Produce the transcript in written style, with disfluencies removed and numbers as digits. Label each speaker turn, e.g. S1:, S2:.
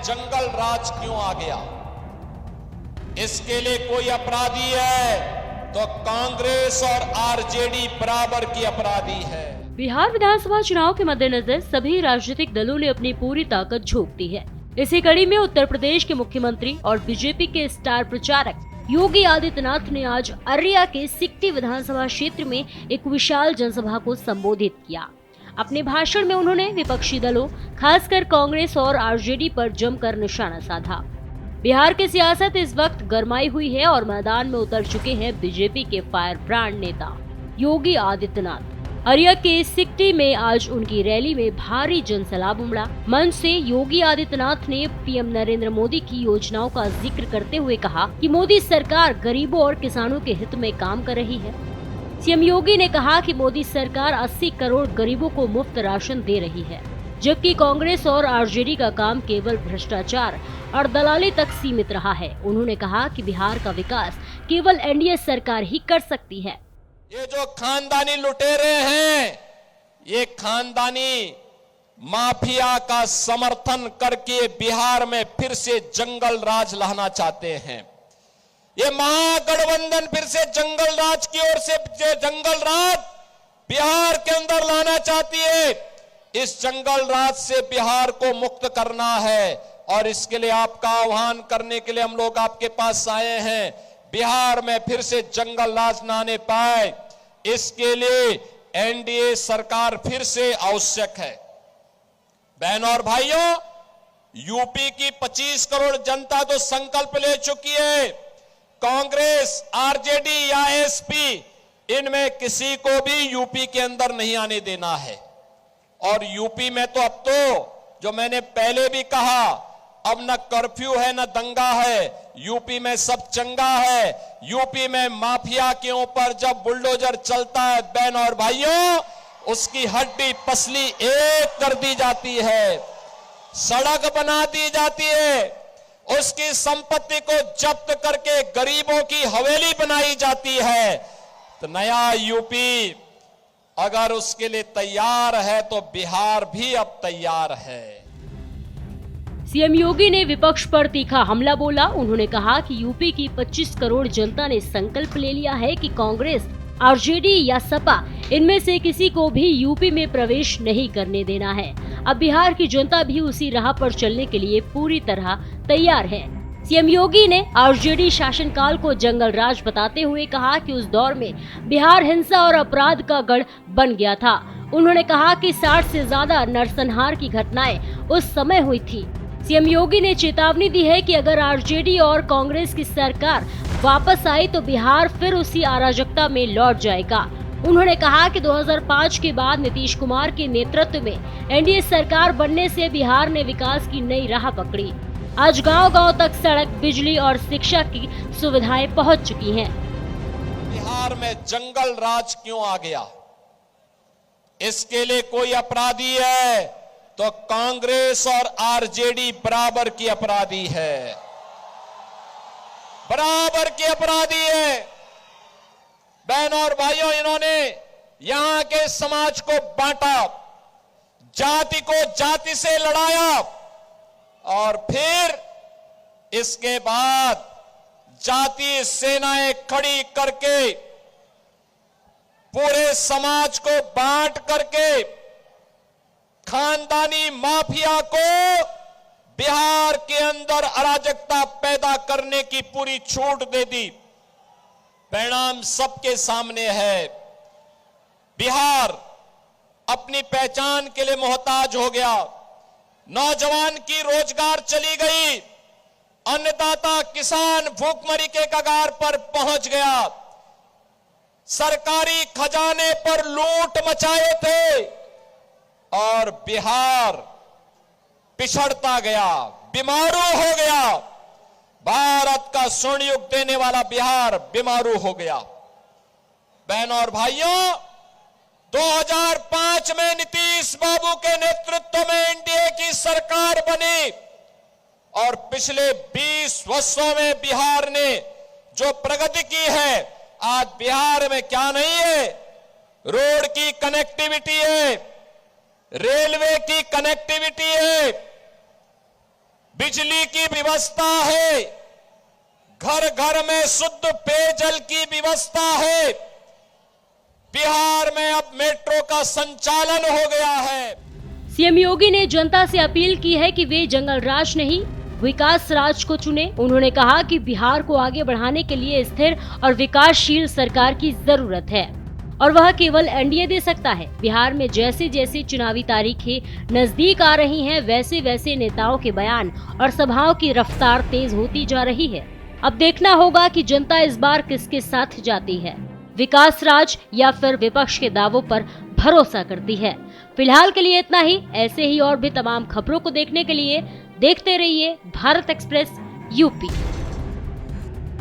S1: जंगल राज क्यों आ गया? इसके लिए कोई अपराधी है तो कांग्रेस और आरजेडी बराबर की अपराधी है।
S2: बिहार विधानसभा चुनाव के मद्देनजर सभी राजनीतिक दलों ने अपनी पूरी ताकत झोंक दी है। इसी कड़ी में उत्तर प्रदेश के मुख्यमंत्री और बीजेपी के स्टार प्रचारक योगी आदित्यनाथ ने आज अररिया के सिकटी विधानसभा क्षेत्र में एक विशाल जनसभा को संबोधित किया। अपने भाषण में उन्होंने विपक्षी दलों, खासकर कांग्रेस और आरजेडी पर जमकर निशाना साधा। बिहार की सियासत इस वक्त गरमाई हुई है और मैदान में उतर चुके हैं बीजेपी के फायर ब्रांड नेता योगी आदित्यनाथ। अररिया के सिकटी में आज उनकी रैली में भारी जनसैलाब उमड़ा। मंच से योगी आदित्यनाथ ने पीएम नरेंद्र मोदी की योजनाओं का जिक्र करते हुए कहा कि मोदी सरकार गरीबों और किसानों के हित में काम कर रही है। सीएम योगी ने कहा कि मोदी सरकार 80 करोड़ गरीबों को मुफ्त राशन दे रही है, जबकि कांग्रेस और आरजेडी का काम केवल भ्रष्टाचार और दलाली तक सीमित रहा है। उन्होंने कहा कि बिहार का विकास केवल एनडीए सरकार ही कर सकती है।
S1: ये जो खानदानी लुटेरे हैं, ये खानदानी माफिया का समर्थन करके बिहार में फिर से जंगल राज लाना चाहते हैं। ये महागठबंधन फिर से जंगल राज की ओर से जंगल राज बिहार के अंदर लाना चाहती है। इस जंगल राज से बिहार को मुक्त करना है और इसके लिए आपका आह्वान करने के लिए हम लोग आपके पास आए हैं। बिहार में फिर से जंगल राज न आने पाए, इसके लिए एनडीए सरकार फिर से आवश्यक है। बहनों और भाइयों, यूपी की 25 करोड़ जनता तो संकल्प ले चुकी है। कांग्रेस, आरजेडी या एसपी, इनमें किसी को भी यूपी के अंदर नहीं आने देना है। और यूपी में तो अब तो, जो मैंने पहले भी कहा, अब न कर्फ्यू है न दंगा है, यूपी में सब चंगा है। यूपी में माफिया के ऊपर जब बुलडोजर चलता है बहन और भाइयों, उसकी हड्डी पसली एक कर दी जाती है, सड़क बना दी जाती है, उसकी संपत्ति को जब्त करके गरीबों की हवेली बनाई जाती है। तो नया यूपी अगर उसके लिए तैयार है तो बिहार भी अब तैयार है।
S2: सीएम योगी ने विपक्ष पर तीखा हमला बोला। उन्होंने कहा कि यूपी की 25 करोड़ जनता ने संकल्प ले लिया है कि कांग्रेस, आरजेडी या सपा, इनमें से किसी को भी यूपी में प्रवेश नहीं करने देना है। अब बिहार की जनता भी उसी राह पर चलने के लिए पूरी तरह तैयार है। सीएम योगी ने आरजेडी शासनकाल को जंगल राज बताते हुए कहा कि उस दौर में बिहार हिंसा और अपराध का गढ़ बन गया था। उन्होंने कहा कि 60 से ज्यादा नरसंहार की घटनाएं उस समय हुई थी। सीएम योगी ने चेतावनी दी है कि अगर आरजेडी और कांग्रेस की सरकार वापस आई तो बिहार फिर उसी अराजकता में लौट जाएगा। उन्होंने कहा कि 2005 के बाद नीतीश कुमार के नेतृत्व में एनडीए सरकार बनने से बिहार ने विकास की नई राह पकड़ी। आज गांव-गांव तक सड़क, बिजली और शिक्षा की सुविधाएं पहुंच चुकी हैं।
S1: बिहार में जंगल राज क्यों आ गया? इसके लिए कोई अपराधी है तो कांग्रेस और आरजेडी बराबर की अपराधी है, बराबर की अपराधी है। बहनों और भाइयों, इन्होंने यहां के समाज को बांटा, जाति को जाति से लड़ाया और फिर इसके बाद जातीय सेनाएं खड़ी करके पूरे समाज को बांट करके खानदानी माफिया को बिहार के अंदर अराजकता पैदा करने की पूरी छूट दे दी। परिणाम सबके सामने है। बिहार अपनी पहचान के लिए मोहताज हो गया। नौजवान की रोजगार चली गई। अन्नदाता किसान भूखमरी के कगार पर पहुंच गया। सरकारी खजाने पर लूट मचाए थे और बिहार पिछड़ता गया, बीमारू हो गया। भारत का स्वर्ण युग देने वाला बिहार बीमारू हो गया। बहनों और भाइयों, 2005 में नीतीश बाबू के नेतृत्व में एनडीए की सरकार बनी और पिछले 20 वर्षों में बिहार ने जो प्रगति की है, आज बिहार में क्या नहीं है? रोड की कनेक्टिविटी है, रेलवे की कनेक्टिविटी है, बिजली की व्यवस्था है, घर घर में शुद्ध पेयजल की व्यवस्था है। बिहार में अब मेट्रो का संचालन हो गया है।
S2: सीएम योगी ने जनता से अपील की है कि वे जंगल राज नहीं, विकास राज को चुने। उन्होंने कहा कि बिहार को आगे बढ़ाने के लिए स्थिर और विकासशील सरकार की जरूरत है और वह केवल एनडीए दे सकता है। बिहार में जैसे जैसे चुनावी तारीखें नजदीक आ रही हैं, वैसे वैसे नेताओं के बयान और सभाओं की रफ्तार तेज होती जा रही है। अब देखना होगा कि जनता इस बार किसके साथ जाती है, विकास राज या फिर विपक्ष के दावों पर भरोसा करती है। फिलहाल के लिए इतना ही। ऐसे ही और भी तमाम खबरों को देखने के लिए देखते रहिए भारत एक्सप्रेस यूपी।